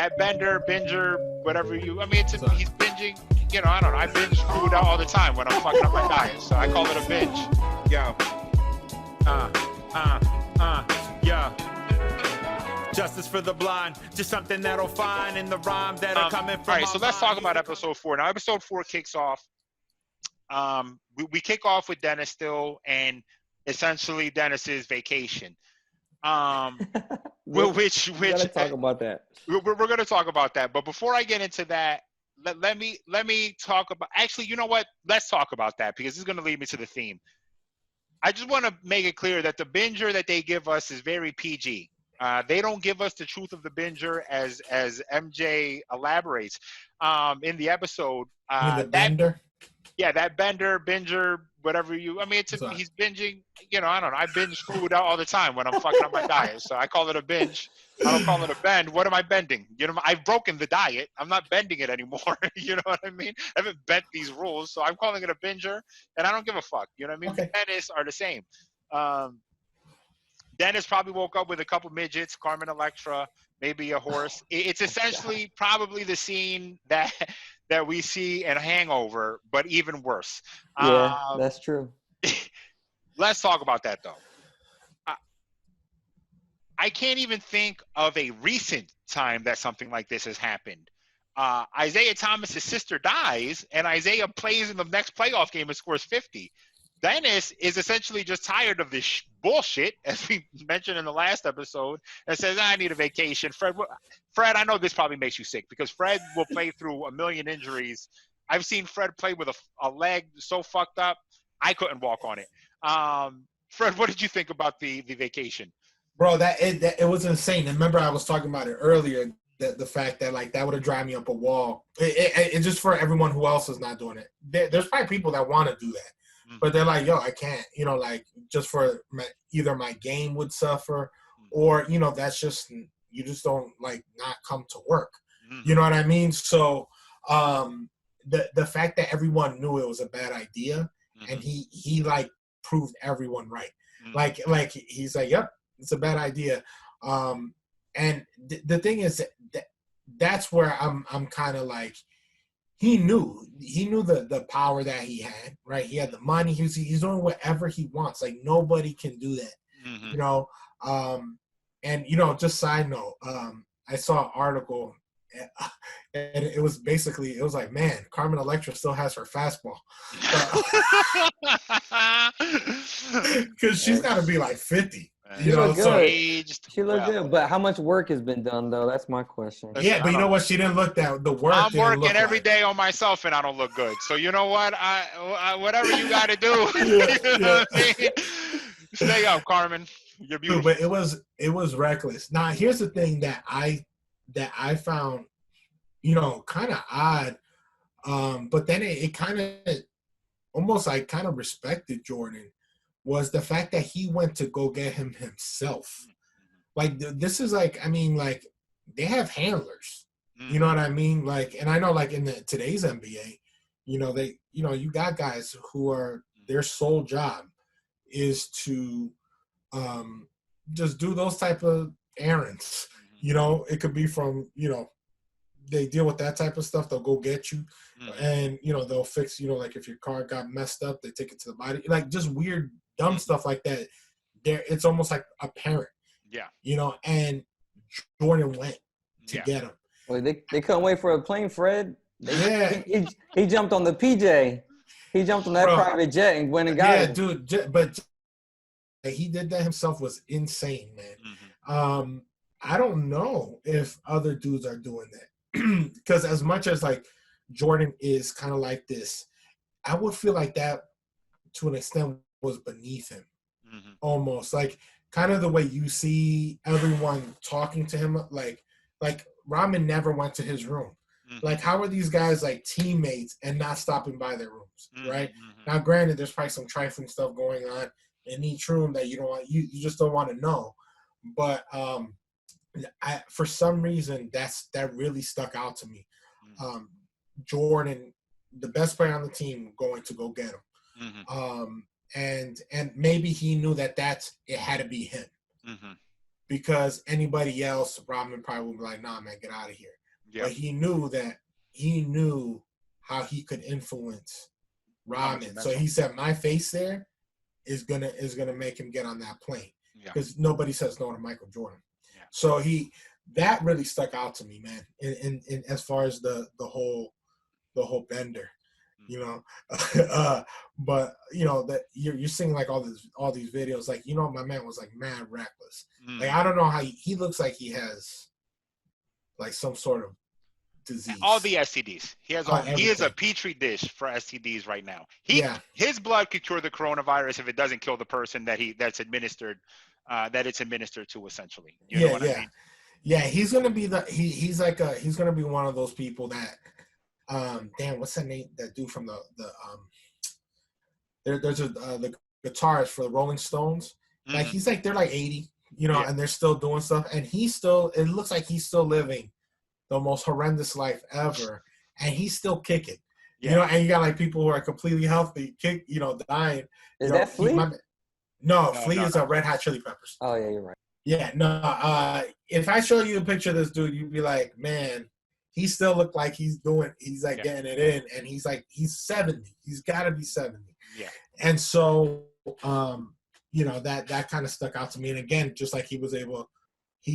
bender, binger, whatever you. I mean, he's binging. You know, I don't know. I binge food all the time when I'm fucking up my diet, so I call it a binge. Yo. Yeah. Justice for the blind, just something that'll find in the rhyme that are coming from. All right, so let's talk about episode 4. Now, episode 4 kicks off. We kick off with Dennis still, and essentially Dennis's vacation. Which we're gonna talk about that. We're going to talk about that, but before I get into that, let me talk about. Actually, you know what? Let's talk about that because this is going to lead me to the theme. I just want to make it clear that the binger that they give us is very PG. They don't give us the truth of the binger as MJ elaborates in the episode. The bender? Yeah, that bender, binger, whatever you. I mean, he's binging. You know, I don't know. I binge food all the time when I'm fucking up my diet, so I call it a binge. I don't call it a bend. What am I bending? You know, I've broken the diet. I'm not bending it anymore. You know what I mean? I haven't bent these rules, so I'm calling it a binger, and I don't give a fuck. You know what I mean? Okay. Dennis are the same. Dennis probably woke up with a couple midgets, Carmen Electra, maybe a horse. It's essentially probably the scene that we see in Hangover, but even worse. Yeah, that's true. Let's talk about that, though. I can't even think of a recent time that something like this has happened. Isaiah Thomas's sister dies, and Isaiah plays in the next playoff game and scores 50. Dennis is essentially just tired of this bullshit, as we mentioned in the last episode, and says, I need a vacation. Fred, I know this probably makes you sick because Fred will play through a million injuries. I've seen Fred play with a leg so fucked up, I couldn't walk on it. Fred, what did you think about the vacation? Bro, it was insane. And remember, I was talking about it earlier, the fact that, like, that would have driven me up a wall. It just for everyone who else is not doing it. There's probably people that want to do that. But they're like, yo, I can't, you know, like just for either my game would suffer or, you know, that's just, you just don't like not come to work. You know what I mean? So the fact that everyone knew it was a bad idea and he like proved everyone right. Like he's like, yep, it's a bad idea. And the thing is that's where I'm kind of like, he knew the power that he had, right? He had the money. He's doing whatever he wants. Like nobody can do that, you know. And you know, just side note, I saw an article, and it was like, man, Carmen Electra still has her fastball, because she's got to be like 50. You know, so she looked good, but how much work has been done though? That's my question. Yeah, but you know what? She didn't look that. The work. I'm working every day on myself, and I don't look good. So you know what? I whatever you got to do. You know what I mean? Stay up, Carmen. You're beautiful. But it was reckless. Now here's the thing that I found, you know, kind of odd. But then it kind of almost like kind of respected Jordan. Was the fact that he went to go get him himself. Like, this is like, I mean, like, they have handlers. You know what I mean? Like, and I know, like, in today's NBA, you know, you got guys who are, their sole job is to just do those type of errands. You know, it could be from, you know, they deal with that type of stuff. They'll go get you and, you know, they'll fix, you know, like if your car got messed up, they take it to the body. Like, just weird, dumb stuff like that. It's almost like a parent. Yeah. You know, and Jordan went to get him. Well, they couldn't wait for a plane, Fred. He jumped on the PJ. He jumped on that private jet and went and got it. Yeah, dude, but he did that himself was insane, man. I don't know if other dudes are doing that. Because as much as, like, Jordan is kind of like this, I would feel like that, to an extent, was beneath him. Almost. Like, kind of the way you see everyone talking to him. Like Rodman never went to his room. Like, how are these guys, like, teammates and not stopping by their rooms, right? Now, granted, there's probably some trifling stuff going on in each room that you don't want, you just don't want to know. But for some reason, that really stuck out to me. Jordan, the best player on the team, going to go get him. And maybe he knew that it had to be him. because anybody else, Rodman probably would be like, nah, man, get out of here. Yeah. But he knew how he could influence Rodman. So he said, my face there is gonna make him get on that plane. Because nobody says no to Michael Jordan. Yeah. So that really stuck out to me, man. In as far as the whole bender, you know. But you know that you're seeing like all these videos, like, you know, my man was like mad reckless. Like, I don't know how he looks like he has like some sort of disease. All the STDs. He is a petri dish for STDs right now. His blood could cure the coronavirus if it doesn't kill the person that it's administered to, essentially. You know what I mean? Yeah, he's gonna be he's gonna be one of those people that damn, what's that name? That dude from there's the guitarist for the Rolling Stones. Like, he's like, they're like 80, you know, and they're still doing stuff, and it looks like he's still living the most horrendous life ever, and he's still kicking. You know, and you got like people who are completely healthy, dying. Is that Flea? No, Flea is a Red Hot Chili Peppers. Oh yeah, you're right. Yeah, no. If I show you a picture of this dude, you'd be like, man, he still look like he's like getting it in, and he's 70. He's got to be 70. Yeah. And so, you know, that kind of stuck out to me. And again, just like he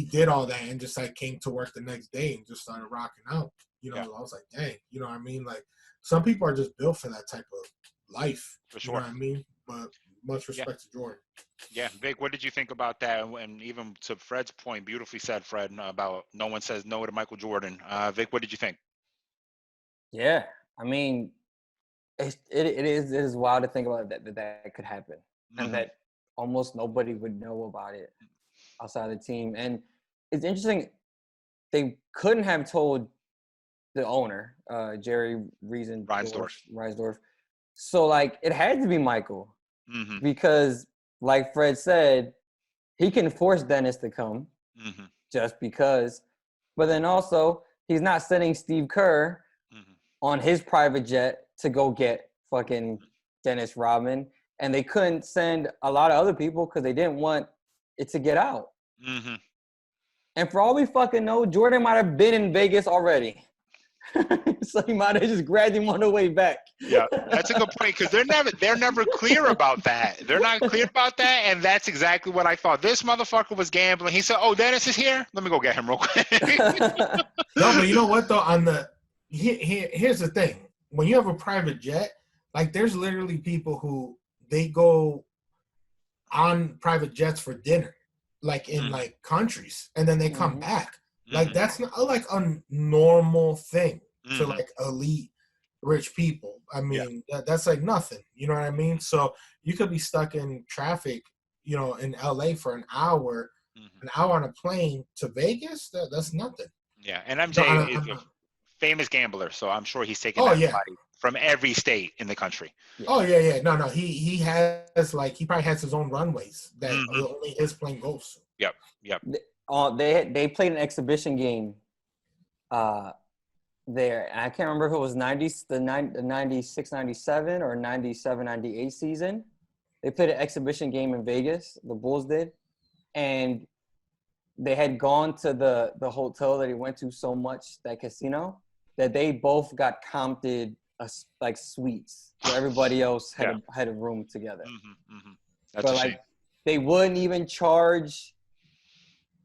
did all that and just like came to work the next day and just started rocking out. You know, I was like, dang, you know what I mean? Like, some people are just built for that type of life. For sure. You know what I mean? But much respect to Jordan. Yeah, Vic, what did you think about that? And even to Fred's point, beautifully said, Fred, about no one says no to Michael Jordan. Vic, what did you think? Yeah, I mean, it is wild to think about that could happen, and that almost nobody would know about it outside the team. And it's interesting, they couldn't have told the owner, Jerry Reinsdorf. So like, it had to be Michael, because like Fred said, he can force Dennis to come just because, but then also he's not sending Steve Kerr on his private jet to go get fucking Dennis Rodman, and they couldn't send a lot of other people because they didn't want it to get out. And for all we fucking know, Jordan might have been in Vegas already. So he might have just grabbed him on the way back. Yeah, that's a good point, because they're never clear about that. They're not clear about that, and that's exactly what I thought. This motherfucker was gambling. He said, "Oh, Dennis is here. Let me go get him real quick." No, but you know what though? Here's the thing: when you have a private jet, like, there's literally people who they go on private jets for dinner, like in like countries, and then they come back. Like, that's not like a normal thing to like elite rich people. I mean, that's like nothing. You know what I mean? So you could be stuck in traffic, you know, in LA for an hour on a plane to Vegas. That's nothing. Yeah, and MJ is a famous gambler, so I'm sure he's taking money from every state in the country. Oh yeah. No. He has like, he probably has his own runways that only his plane goes to. Yep. They played an exhibition game there, and I can't remember if it was the 96, 97 or 97, 98 season. They played an exhibition game in Vegas, the Bulls did, and they had gone to the hotel that he went to so much, that casino, that they both got comped like suites where everybody else had a room together. That's a shame. Like, they wouldn't even charge.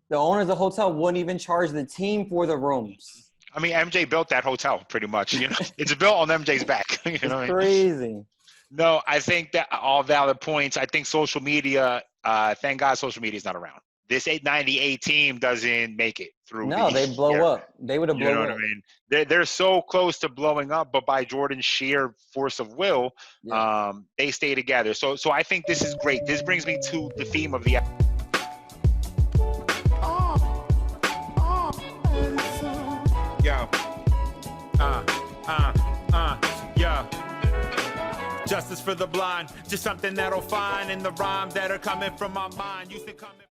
The owners of the hotel wouldn't even charge the team for the rooms. I mean, MJ built that hotel pretty much. You know, it's built on MJ's back. You know what crazy. I mean? No, I think that all valid points. I think social media. Thank God, social media is not around. This 98 team doesn't make it through. No, they blow up. They would have blown up. You know what I mean? They're so close to blowing up, but by Jordan's sheer force of will, they stay together. So I think this is great. This brings me to the theme of the episode. Justice for the blind, just something that'll find in the rhyme that are coming from my mind. Used to come